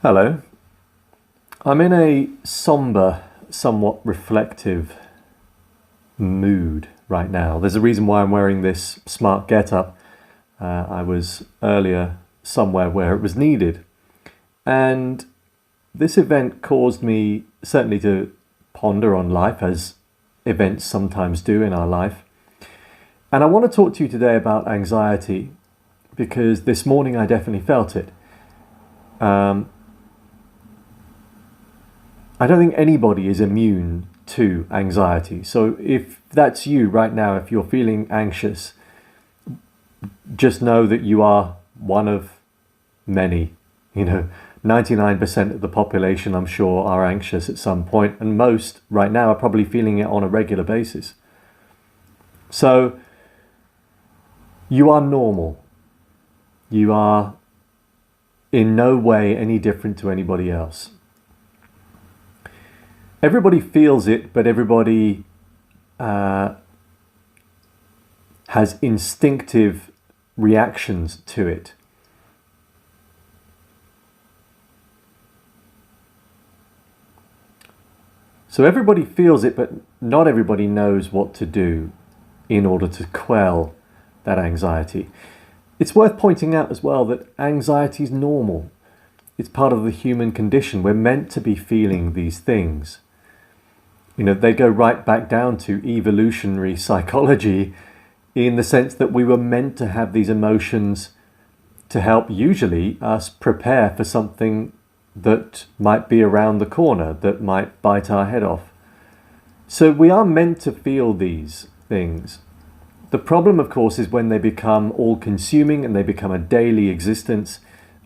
Hello. I'm in a somber, somewhat reflective mood right now. There's a reason why I'm wearing this smart get-up. I was earlier somewhere where it was needed. And this event caused me certainly to ponder on life, as events sometimes do in our life. And I want to talk to you today about anxiety, because this morning I definitely felt it. I don't think anybody is immune to anxiety. So if that's you right now, if you're feeling anxious, just know that you are one of many. 99% of the population, I'm sure, are anxious at some point, and most right now are probably feeling it on a regular basis. So you are normal. You are in no way any different to anybody else. Everybody feels it, but everybody has instinctive reactions to it. So everybody feels it, but not everybody knows what to do in order to quell that anxiety. It's worth pointing out as well that anxiety is normal. It's part of the human condition. We're meant to be feeling these things. They go right back down to evolutionary psychology, in the sense that we were meant to have these emotions to help usually us prepare for something that might be around the corner, that might bite our head off. So we are meant to feel these things. The problem, of course, is when they become all-consuming and they become a daily existence,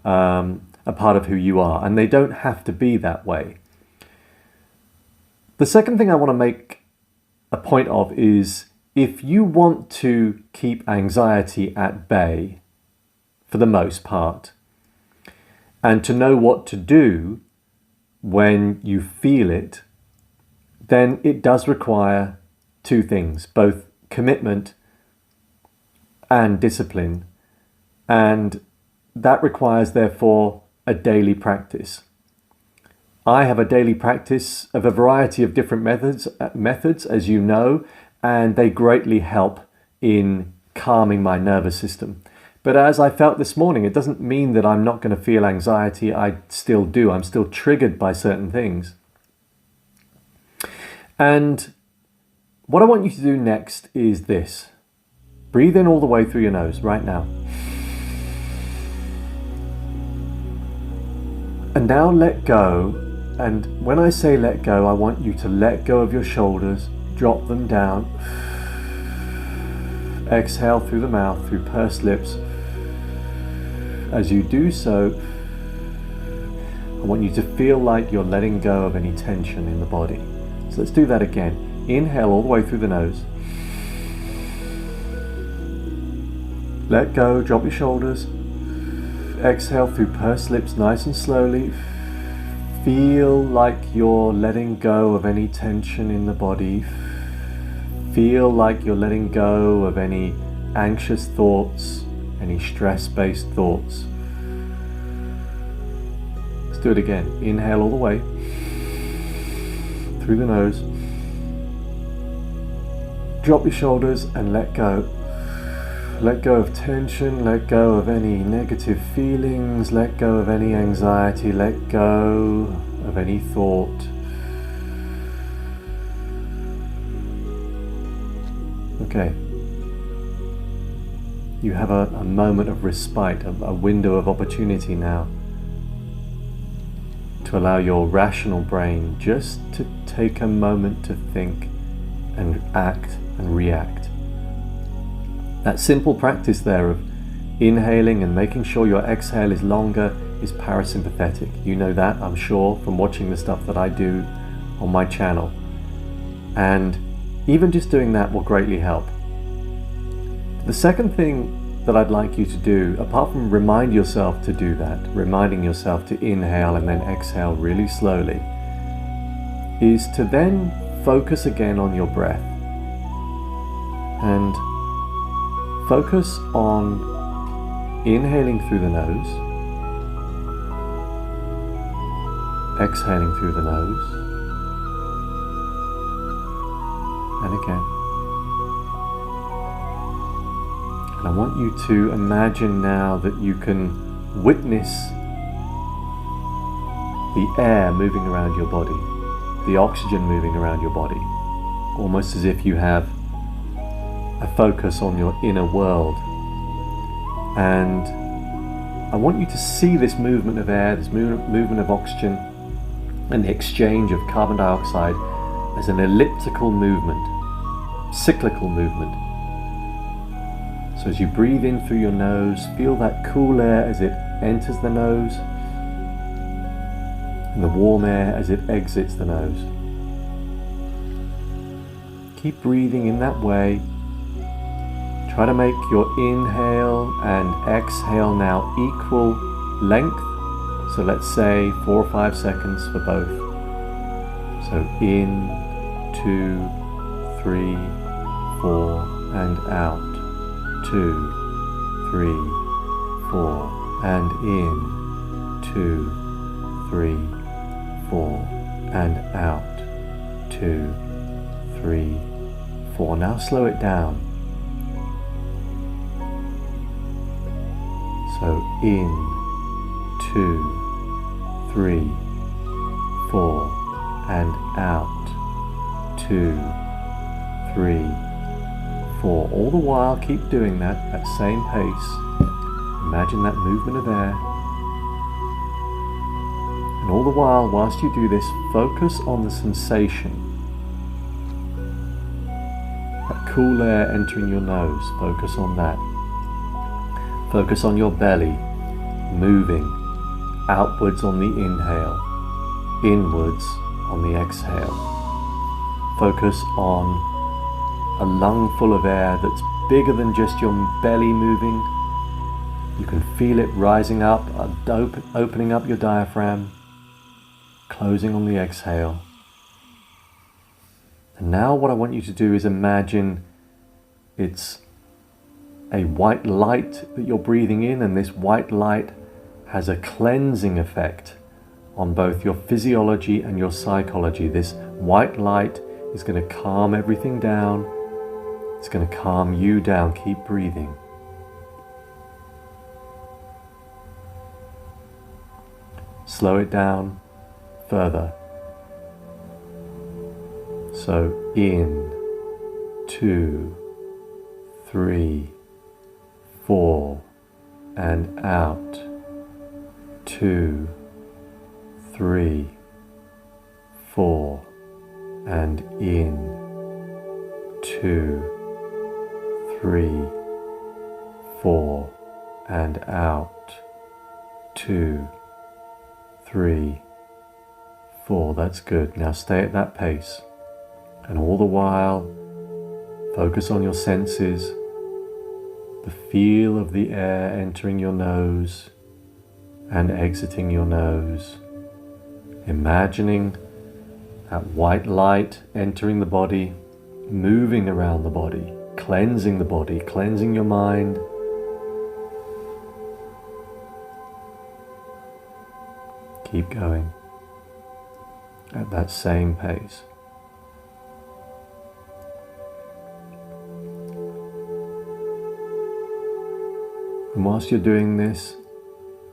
a part of who you are, and they don't have to be that way. The second thing I want to make a point of is, if you want to keep anxiety at bay, for the most part, and to know what to do when you feel it, then it does require two things, both commitment and discipline. And that requires, therefore, a daily practice. I have a daily practice of a variety of different methods, as you know, and they greatly help in calming my nervous system. But as I felt this morning, it doesn't mean that I'm not going to feel anxiety. I still do. I'm still triggered by certain things. And what I want you to do next is this. Breathe in all the way through your nose right now. And now let go. And when I say let go, I want you to let go of your shoulders, drop them down. Exhale through the mouth, through pursed lips. As you do so, I want you to feel like you're letting go of any tension in the body. So let's do that again. Inhale all the way through the nose. Let go, drop your shoulders. Exhale through pursed lips, nice and slowly. Feel like you're letting go of any tension in the body. Feel like you're letting go of any anxious thoughts, any stress-based thoughts. Let's do it again. Inhale all the way through the nose. Drop your shoulders and let go. Let go of tension, let go of any negative feelings, let go of any anxiety, let go of any thought. Okay. You have a moment of respite, a window of opportunity now to allow your rational brain just to take a moment to think and act and react. That simple practice there of inhaling and making sure your exhale is longer is parasympathetic. You know that, I'm sure, from watching the stuff that I do on my channel. And even just doing that will greatly help. The second thing that I'd like you to do, apart from remind yourself to do that, reminding yourself to inhale and then exhale really slowly, is to then focus again on your breath. And focus on inhaling through the nose Exhaling through the nose. And again. And I want you to imagine now that you can witness the air moving around your body, the oxygen moving around your body, almost as if you have a focus on your inner world. And I want you to see this movement of air, this movement of oxygen, and the exchange of carbon dioxide as an elliptical movement, cyclical movement. So as you breathe in through your nose, feel that cool air as it enters the nose, and the warm air as it exits the nose. Keep breathing in that way. Try to make your inhale and exhale now equal length. So let's say 4 or 5 seconds for both. So in, 2, 3, 4, and out. 2, 3, 4, and in. 2, 3, 4, and out. 2, 3, 4. Now slow it down. So in, 2, 3, 4, and out. 2, 3, 4. All the while, keep doing that at same pace. Imagine that movement of air. And all the while, whilst you do this, focus on the sensation. That cool air entering your nose, focus on that. Focus on your belly, moving outwards on the inhale, inwards on the exhale. Focus on a lung full of air that's bigger than just your belly moving. You can feel it rising up, opening up your diaphragm, closing on the exhale. And now what I want you to do is imagine it's a white light that you're breathing in, and this white light has a cleansing effect on both your physiology and your psychology. This white light is going to calm everything down. It's going to calm you down. Keep breathing. Slow it down further. So in, 2, 3, 4, and out. 2, 3, 4, and in. 2, 3, 4, and out. 2, 3, 4. That's good. Now stay at that pace. And all the while, focus on your senses, the feel of the air entering your nose and exiting your nose. Imagining that white light entering the body, moving around the body, cleansing the body, cleansing your mind. Keep going at that same pace. And whilst you're doing this,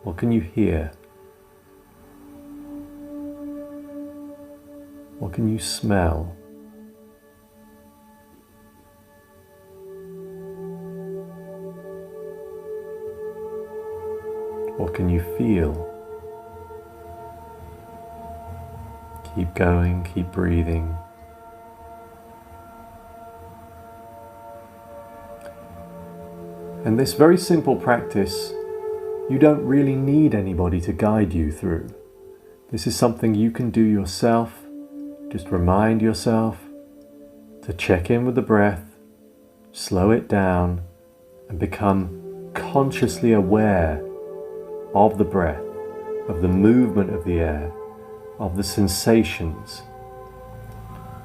what can you hear? What can you smell? What can you feel? Keep going, keep breathing. And this very simple practice, you don't really need anybody to guide you through. This is something you can do yourself. Just remind yourself to check in with the breath, slow it down, and become consciously aware of the breath, of the movement of the air, of the sensations,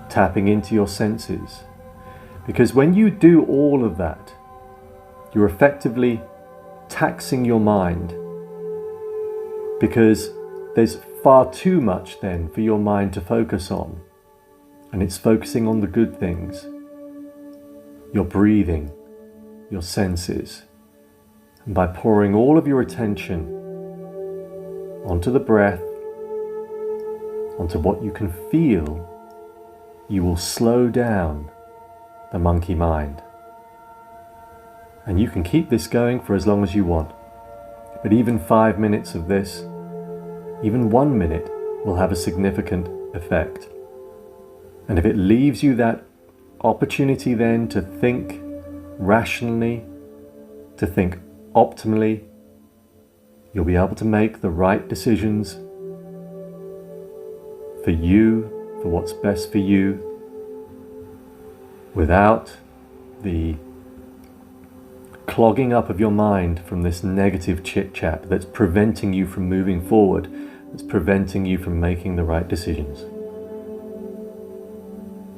tapping into your senses. Because when you do all of that, you're effectively taxing your mind, because there's far too much then for your mind to focus on. And it's focusing on the good things. Your breathing, your senses. And by pouring all of your attention onto the breath, onto what you can feel, you will slow down the monkey mind. And you can keep this going for as long as you want. But even 5 minutes of this, even 1 minute, will have a significant effect. And if it leaves you that opportunity then to think rationally, to think optimally, you'll be able to make the right decisions for you, for what's best for you, without the clogging up of your mind from this negative chit-chat that's preventing you from moving forward, that's preventing you from making the right decisions.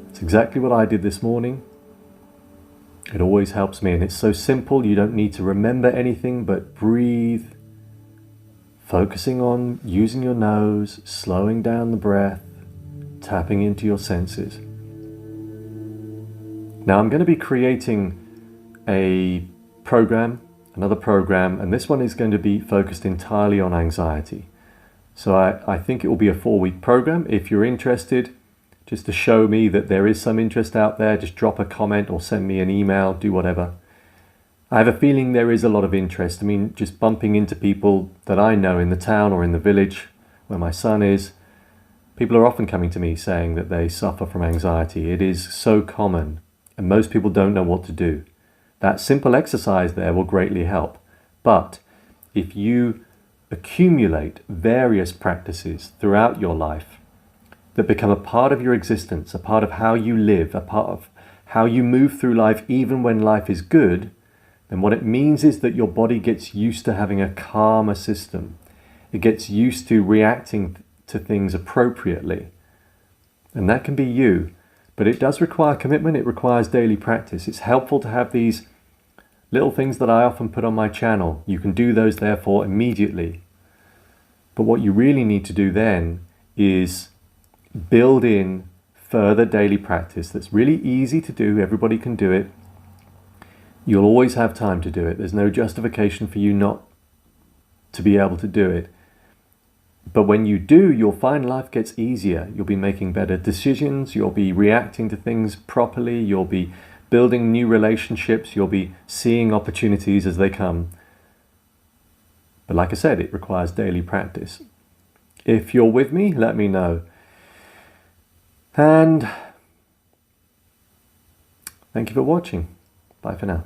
It's exactly what I did this morning. It always helps me, and it's so simple. You don't need to remember anything but breathe, focusing on using your nose, slowing down the breath, tapping into your senses. Now I'm going to be creating another program, and this one is going to be focused entirely on anxiety. So I think it will be a 4-week program. If you're interested, just to show me that there is some interest out there, just drop a comment or send me an email, do whatever. I have a feeling there is a lot of interest. I mean, just bumping into people that I know in the town or in the village where my son is, people are often coming to me saying that they suffer from anxiety. It is so common, and most people don't know what to do. That simple exercise there will greatly help. But if you accumulate various practices throughout your life that become a part of your existence, a part of how you live, a part of how you move through life even when life is good, then what it means is that your body gets used to having a calmer system. It gets used to reacting to things appropriately. And that can be you. But it does require commitment, it requires daily practice. It's helpful to have these little things that I often put on my channel. You can do those therefore immediately. But what you really need to do then is build in further daily practice that's really easy to do. Everybody can do it. You'll always have time to do it. There's no justification for you not to be able to do it. But when you do, you'll find life gets easier. You'll be making better decisions. You'll be reacting to things properly. You'll be building new relationships. You'll be seeing opportunities as they come. But like I said, it requires daily practice. If you're with me, let me know. And thank you for watching. Bye for now.